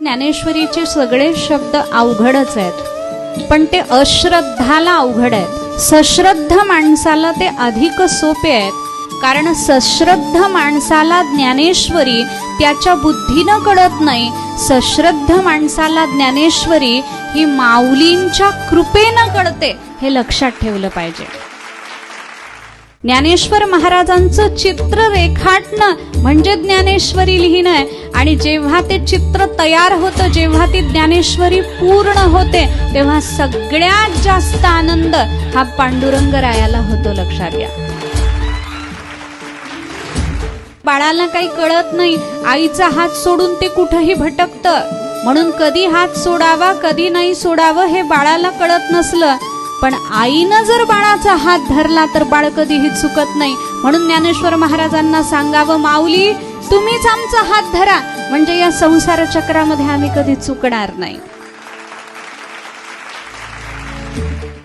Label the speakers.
Speaker 1: ज्ञानेश्वरीचे सगळे शब्द अवघडच आहेत, पण ते अश्रद्धाला अवघड आहेत. सश्रद्ध माणसाला ते अधिक सोपे आहेत. कारण सश्रद्ध माणसाला ज्ञानेश्वरी त्याच्या बुद्धीनं कळत नाही. सश्रद्ध माणसाला ज्ञानेश्वरी ही माऊलींच्या कृपेनं कळते, हे लक्षात ठेवलं पाहिजे. ज्ञानेश्वर महाराजांचं चित्र रेखाटणं म्हणजे ज्ञानेश्वरी लिहिणं आहे. आणि जेव्हा ते चित्र तयार होतं, जेव्हा ती ज्ञानेश्वरी पूर्ण होते, तेव्हा सगळ्यात जास्त आनंद हा पांडुरंग रायाला होतो. लक्षात घ्या. बाळाला काही कळत नाही, आईचा हात सोडून ते कुठेही भटकतं. म्हणून कधी हात सोडावा कधी नाही सोडावं हे बाळाला कळत नसलं, पण आईनं जर बाळाचा हात धरला तर बाळ कधीही चुकत नाही. म्हणून ज्ञानेश्वर महाराजांना सांगावं, माऊली तुम्हीच आमचा हात धरा, म्हणजे या संसार चक्रामध्ये आम्ही कधी चुकणार नाही.